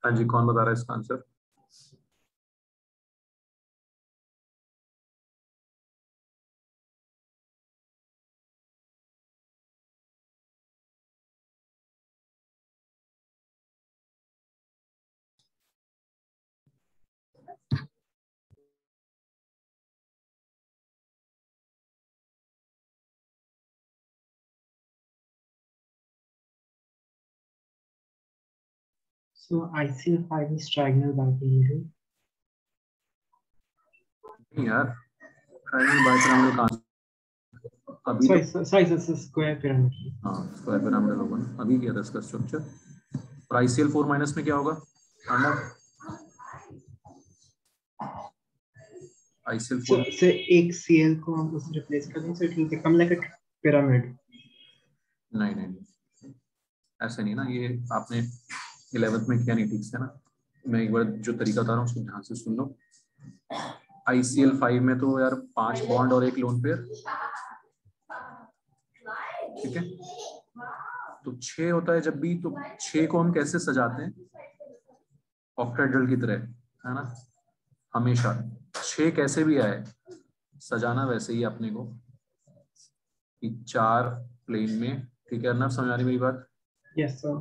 हाँ जी, कौन बता रहा है इसका answer? So ICL5 is diagonal bipolar. नहीं यार, ट्रायंगल बाइपिरामिडल का अभी तो Sorry, square pyramid. हाँ स्क्वायर पिरामिडल होगा ना, अभी किया था इसका स्ट्रक्चर। और ICL4 माइनस में क्या होगा? ICL4 So एक Cl को हम उससे replace कर दें, so it will become like a pyramid. नहीं नहीं नहीं, ऐसा नहीं ना। ये आपने 11th में किया नहीं ठीक से ना। मैं एक बार जो तरीका बता रहा हूँ उसको ध्यान से सुन लो। ICL5 में तो यार 5 बॉन्ड और एक लोन पेयर, ठीक है। तो 6 होता है जब भी, तो 6 को हम कैसे सजाते हैं? ऑक्टाहेड्रल की तरह, है ना। हमेशा 6 कैसे भी आए, सजाना वैसे ही अपने को कि 4 प्लेन में। ठीक है ना, समझ आ रही मेरी बात? Yes, sir.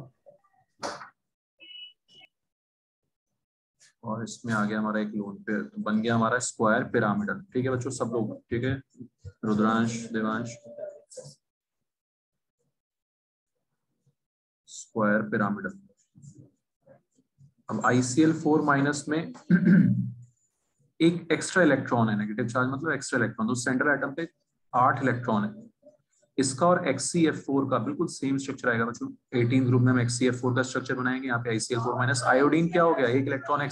और इसमें आ गया हमारा एक लोन पेयर, तो बन गया हमारा स्क्वायर पिरामिडल। ठीक है बच्चों, सब लोग ठीक है? Rudransh, Devansh, square pyramidal. अब ICL4 माइनस में एक एक्स्ट्रा इलेक्ट्रॉन है, नेगेटिव चार्ज मतलब एक्स्ट्रा इलेक्ट्रॉन, तो सेंट्रल एटम पे 8 इलेक्ट्रॉन है। इसका और HCF4 का बिल्कुल सेम स्ट्रक्चर आएगा बच्चों। 18 ग्रुप में हम HCF4 का स्ट्रक्चर बनाएंगे, यहाँ पे ICl4 माइनस। आयोडीन क्या हो गया, एक इलेक्ट्रॉन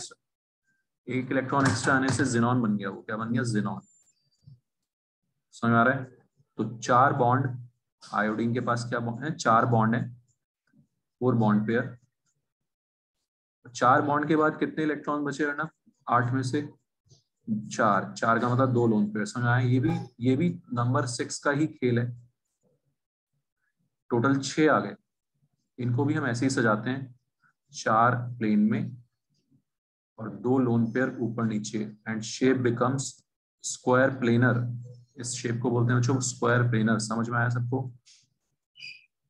एक्स्ट्रा आने से जिनॉन बन गया। वो क्या बन गया, जिनॉन। समझ आ रहा है? तो 4 बॉन्ड आयोडीन के पास क्या है, 4 बॉन्ड है, 4 बॉन्ड पेयर। 4 बॉन्ड के बाद कितने इलेक्ट्रॉन बचे ना, 8 में से 4, 4 का मतलब 2 लोन पेयर। समझ आया? ये भी नंबर 6 का ही खेल है। टोटल 6 आ गए। इनको भी हम ऐसे ही सजाते हैं, 4 प्लेन में और 2 लोन पेयर ऊपर नीचे, and shape becomes square planar. इस शेप को बोलते हैं बच्चों स्क्वायर प्लेनर। समझ में आया सबको?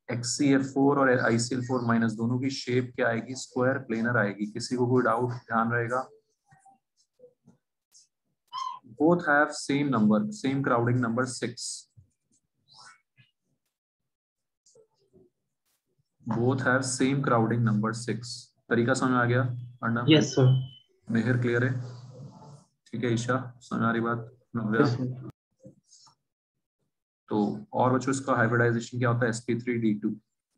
HCF4 और ICl4 माइनस दोनों की शेप क्या आएगी, स्क्वायर प्लेनर आएगी। किसी को कोई डाउट, ध्यान रहेगा। Both have same number, same crowding number 6। Both have same crowding number 6। तरीका समझ में आ गया? Arnav, yes sir. Mehar clear है? ठीक है ईशा, समझ आ रही बात? नव्या? Yes sir. तो और बच्चों इसका हाइब्रिडाइजेशन क्या होता है, sp3d2।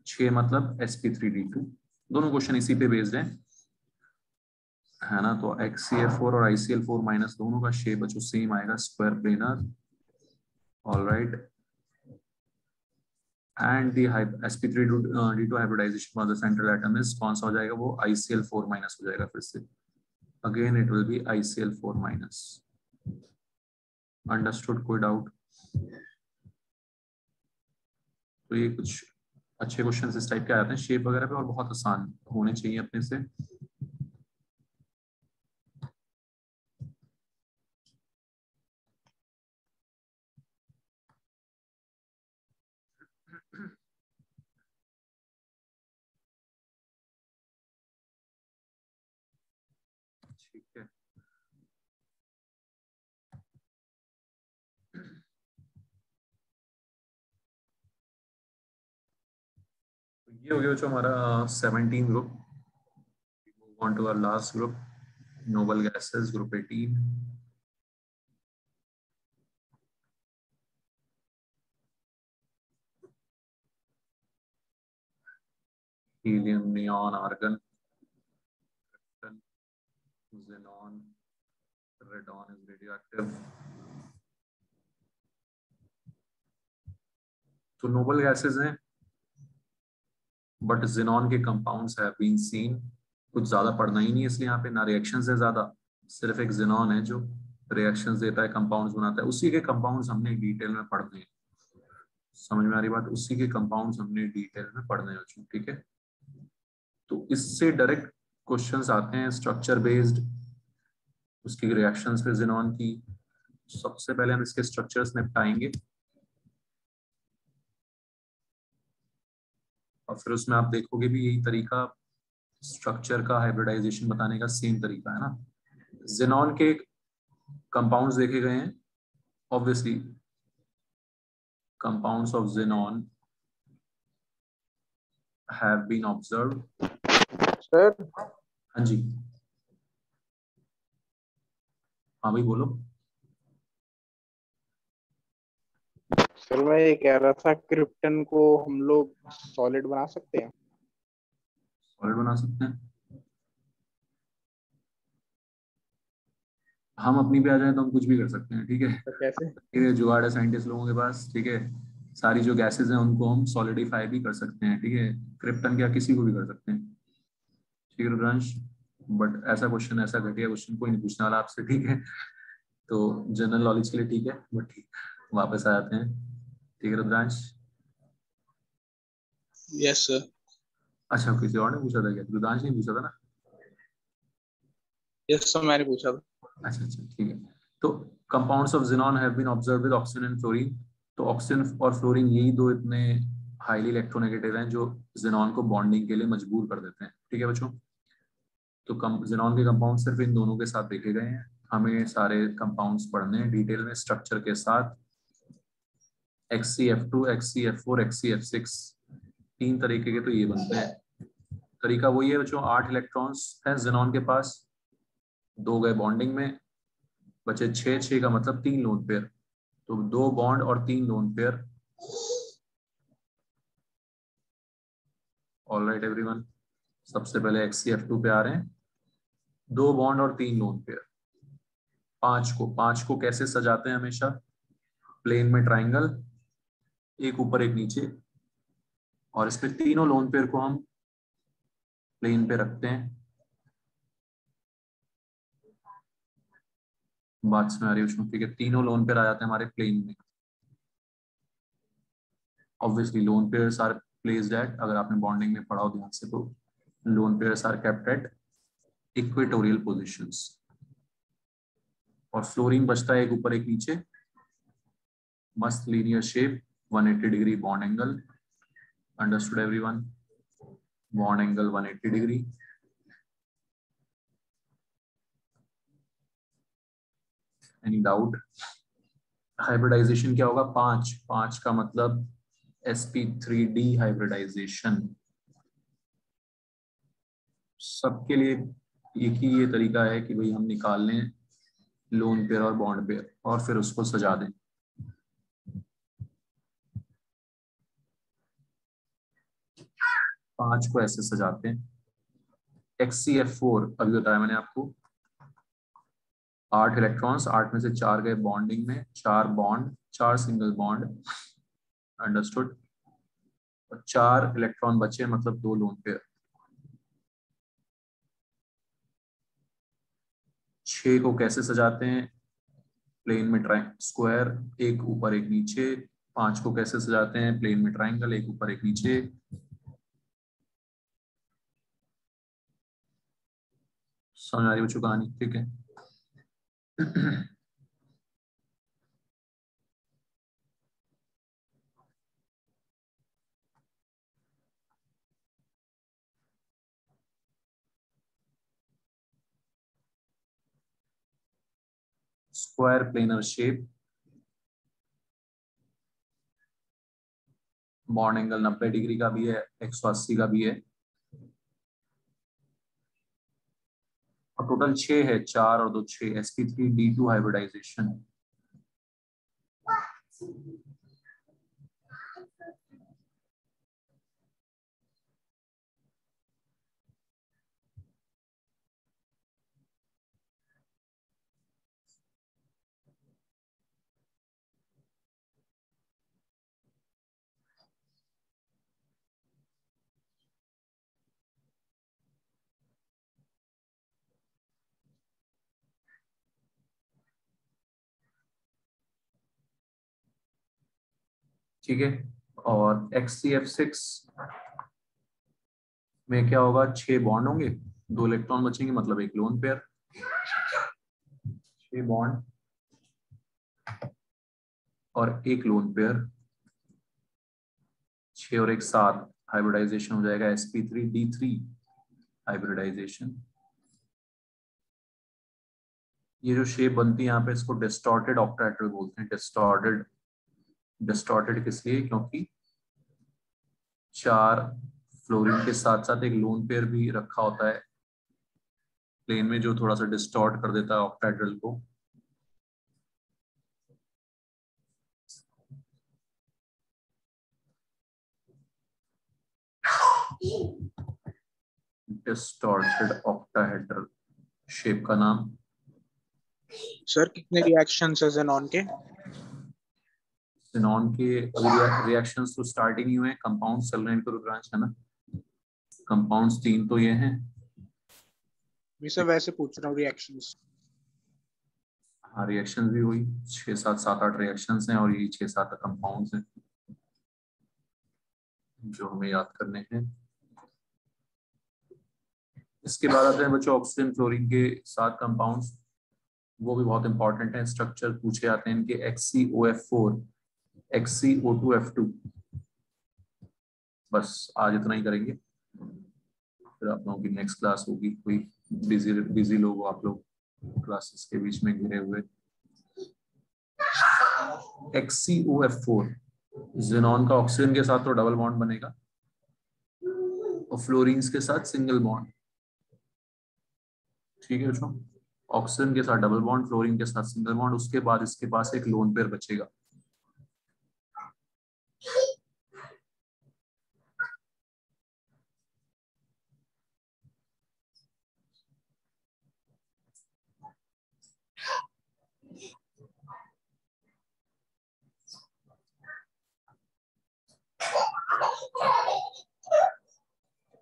6 मतलब sp3d2। दोनों क्वेश्चन इसी पे बेस्ड हैं, है ना? तो HCF4 और ICl4 माइनस दोनों का शेप बच्चों सेम आएगा, square planar. Alright, and the sp3d2 hybridization for the central atom is, कौन सा हो जाएगा वो, ICl4 माइनस हो जाएगा। फिर से again it will be ICl4 minus. Understood? कोई डाउट? तो ये कुछ अच्छे क्वेश्चन इस टाइप के आते हैं शेप वगैरह पे, और बहुत आसान होने चाहिए अपने से। ठीक है, ये हो गया बच्चों हमारा 17 group. Move on to our last group, noble gases, group 18। Helium, neon, argon, xenon, radon is radioactive। तो नोबल गैसेस हैं, बट xenon के कंपाउंड्स हैव बीन सीन। कुछ ज्यादा पढ़ना ही नहीं है इसलिए यहाँ पे ना रिएक्शंस है ज्यादा, सिर्फ एक xenon है जो रिएक्शंस देता है, कंपाउंड्स बनाता है। उसी के कंपाउंड्स हमने डिटेल में पढ़ने हैं। समझ में आ रही बात? उसी के कंपाउंड्स हमने डिटेल में पढ़ने हैं। ठीक है, तो इससे डायरेक्ट क्वेश्चंस आते हैं स्ट्रक्चर बेस्ड, उसकी रिएक्शंस पे xenon की। सबसे पहले हम इसके स्ट्रक्चर्स निपटाएंगे, और फिर उसमें आप देखोगे भी यही तरीका, स्ट्रक्चर का हाइब्रिडाइजेशन बताने का सेम तरीका है ना। xenon के कंपाउंड्स देखे गए हैं, obviously compounds of xenon have been observed। Sir हाँ जी, हाँ भाई बोलो। सर मैं ये कह रहा था, क्रिप्टन को हम लोग सॉलिड बना सकते हैं? सॉलिड बना सकते हैं। हम अपनी पे आ जाए तो हम कुछ भी कर सकते हैं। ठीक है, तो कैसे? ठीक है, जुगाड़ है साइंटिस्ट लोगों के पास। ठीक है, सारी जो गैसेज हैं उनको हम सॉलिडिफाई भी कर सकते हैं। ठीक है, क्रिप्टन क्या किसी को भी कर सकते हैं। ठीक है रुद्रांश, बट ऐसा क्वेश्चन, ऐसा घटिया क्वेश्चन कोई नहीं पूछने वाला आपसे। ठीक है, तो जनरल नॉलेज के लिए ठीक है, बट ठीक, वापस आ जाते हैं। ठीक है रुद्रांश। Yes sir. अच्छा, किसी और ने पूछा था क्या? रुद्रांश ने पूछा था ना? यस सर, मैंने पूछा था। अच्छा अच्छा, ठीक है। तो compounds of xenon have been observed with oxygen and fluorine. तो ऑक्सीजन और फ्लोरीन यही दो इतने हाईली इलेक्ट्रोनेगेटिव हैं जो xenon को बॉन्डिंग के लिए मजबूर कर देते हैं। ठीक है बच्चों, तो xenon के कंपाउंड सिर्फ इन दोनों के साथ देखे गए हैं। हमें सारे कंपाउंड्स पढ़ने हैं डिटेल में स्ट्रक्चर के साथ। HCF2, HCF4, HCF6, 3 तरीके के तो ये बनते हैं। तरीका वही है बच्चों, 8 इलेक्ट्रॉन्स हैं xenon के पास, 2 गए बॉन्डिंग में, बचे 6, 6 का मतलब 3 लोन पेयर, तो 2 बॉन्ड और 3 लोन पेयर। ऑलराइट एवरीवन, सबसे पहले XCF2 पे आ रहे हैं, 2 बॉन्ड और 3 लोन पेयर। 5 को कैसे सजाते हैं? हमेशा प्लेन में ट्राइंगल, एक ऊपर एक नीचे, और इसमें तीनों लोन पेयर को हम प्लेन पे रखते हैं। बात समझ आ रही है? ठीक है, तीनों लोन पेयर आ जाते हैं हमारे प्लेन में। Obviously lone pairs are placed at, अगर आपने बॉन्डिंग में पढ़ा हो ध्यान से, तो lone pairs are kept at equatorial positions. और फ्लोरीन बचता है एक ऊपर एक नीचे, मस्त linear shape, 180 degree bond angle. Understood everyone? Bond angle 180 degree. Any doubt? Hybridization क्या होगा? 5 का मतलब sp3d हाइब्रिडाइजेशन। सबके लिए एक ही ये तरीका है कि भाई हम निकाल लें लोन पेयर और बॉन्ड पेयर और फिर उसको सजा दें। पांच को ऐसे सजाते हैं। XCF4 अभी बताया मैंने आपको, 8 इलेक्ट्रॉन्स, 8 में से 4 गए बॉन्डिंग में, 4 bond, 4 single bond. Understood? 4 electron बचे, मतलब 2 लोन पेयर। 6 को कैसे सजाते हैं? प्लेन में स्क्वायर, एक ऊपर एक नीचे। 5 को कैसे सजाते हैं? प्लेन में ट्राइंगल, एक ऊपर एक नीचे। समझ आ रही बच्चों कहानी? ठीक है। Square planar shape, bond angle 90 degree का भी है, 180 का भी है, और टोटल 6 है, 4 और 2 6, sp3d2 हाइब्रिडाइजेशन। ठीक है, और XCF6 में क्या होगा? 6 बॉन्ड होंगे, 2 इलेक्ट्रॉन बचेंगे, मतलब एक लोन पेयर। 6 बॉन्ड और एक लोन पेयर, 6 और 1 7, हाइब्रिडाइजेशन हो जाएगा sp3d3 हाइब्रिडाइजेशन। ये जो शेप बनती है यहाँ पे, इसको डिस्टॉर्टेड ऑक्टाहेड्रल बोलते हैं। डिस्टॉर्टेड किस लिए? क्योंकि 4 फ्लोरीन के साथ साथ एक लोन पेयर भी रखा होता है प्लेन में, जो थोड़ा सा डिस्टॉर्ट कर देता है ऑक्टाहेड्रल को। डिस्टॉर्टेड ऑक्टाहेड्रल शेप का नाम। सर कितने रिएक्शंस है ज़ेनॉन के? ज़ेनॉन के रिएक्शंस तो स्टार्ट ही नहीं हुए, कंपाउंड चल रहे हैं, इनको ब्रांच है ना। कंपाउंड्स 3 तो ये हैं। सर वैसे पूछ रहा हूँ रिएक्शंस। हाँ, रिएक्शंस भी हुई, 6 7 7 8 रिएक्शंस हैं, और ये 6 7 कंपाउंड्स हैं जो हमें याद करने हैं। इसके बाद आते हैं बच्चों ऑक्सीजन फ्लोरीन के 7 कंपाउंड्स, वो भी बहुत इंपॉर्टेंट है। स्ट्रक्चर पूछे जाते हैं इनके, XCOF4, XCO2F2। बस आज इतना ही करेंगे, फिर आप लोगों की नेक्स्ट क्लास होगी। कोई बिजी लोग हो आप लोग क्लासेस के बीच में घिरे हुए। XCOF4 ज़ेनॉन का ऑक्सीजन के साथ तो डबल बॉन्ड बनेगा, और फ्लोरीन्स के साथ सिंगल बॉन्ड। ठीक है बच्चों, ऑक्सीजन के साथ डबल बॉन्ड, फ्लोरीन के साथ सिंगल बॉन्ड, उसके बाद इसके पास एक लोन पेयर बचेगा।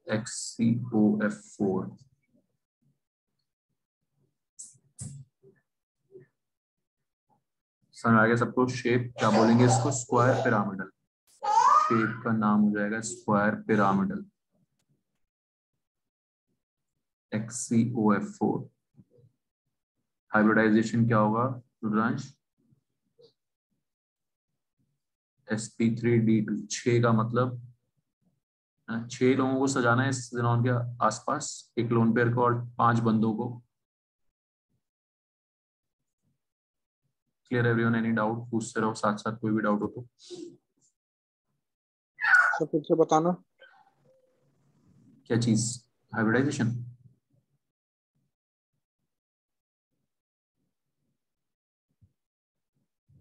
XCOF4 समझ आ गया सबको? शेप क्या बोलेंगे इसको? Square pyramidal. शेप का नाम हो जाएगा स्क्वायर पिरामिडल, XCOF4। हाइब्रिडाइजेशन क्या होगा रुद्रांश? sp3d2। 6 का मतलब 6 लोगों को सजाना है इस ज़ेनॉन के आसपास, एक लोन पेयर को और 5 बंदों को। Clear everyone? Any doubt? पूछते रहो साथ साथ, कोई भी डाउट हो तो। सर फिर से बताना। क्या चीज? हाइब्रिडाइजेशन।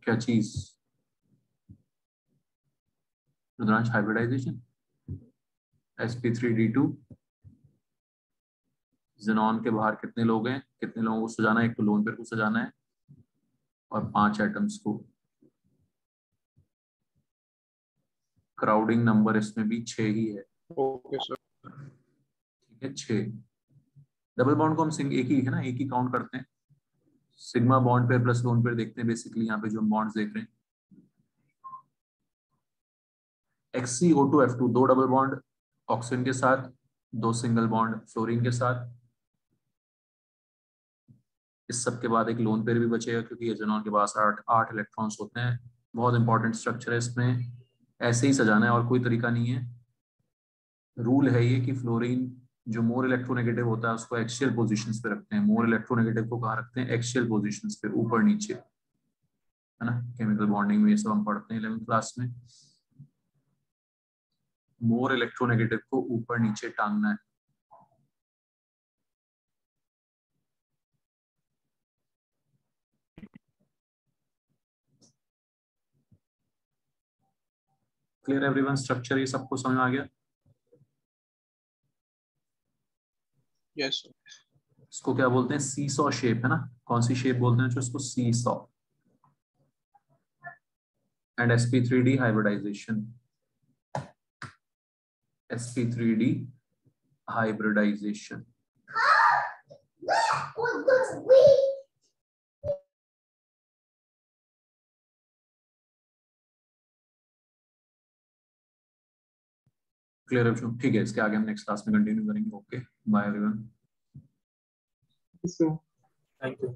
क्या चीज रुद्रांश? Hybridisation sp3d2। ज़ेनॉन के बाहर कितने लोग हैं, कितने लोगों को सजाना है? एक तो लोन पेयर को सजाना है और 5 एटम्स को। क्राउडिंग नंबर इसमें भी 6 ही है। Okay sir. ठीक है, 6। डबल बॉन्ड को हम एक ही है ना, एक ही काउंट करते हैं। Sigma bond pair plus lone pair देखते हैं बेसिकली यहाँ पे जो हम बॉन्ड्स देख रहे हैं। XCO2F2 2 डबल बॉन्ड ऑक्सीजन के साथ, 2 सिंगल बॉन्ड फ्लोरीन के साथ। इस सब के बाद एक लोन पेयर भी बचेगा क्योंकि एथेनॉल के पास 8 इलेक्ट्रॉन्स होते हैं। बहुत इंपॉर्टेंट स्ट्रक्चर है, इसमें ऐसे ही सजाना है और कोई तरीका नहीं है। रूल है ये कि फ्लोरीन जो मोर इलेक्ट्रोनेगेटिव होता है उसको एक्सियल पोजीशंस पे रखते हैं। मोर इलेक्ट्रोनेगेटिव को कहाँ रखते हैं? एक्सियल पोजीशंस पे, ऊपर नीचे, है ना। केमिकल बॉन्डिंग में ये सब हम पढ़ते हैं 11th क्लास में। मोर इलेक्ट्रोनेगेटिव को ऊपर नीचे टांगना है। Clear everyone? स्ट्रक्चर ये सबको समझ आ गया? Yes sir. इसको क्या बोलते हैं? सीसॉ शेप, है ना। कौन सी शेप बोलते हैं जो इसको? Seesaw. And sp3d hybridization, sp3d hybridization. Clear है? ठीक है, इसके आगे हम नेक्स्ट क्लास में कंटिन्यू करेंगे। Okay, bye everyone. So, thank you.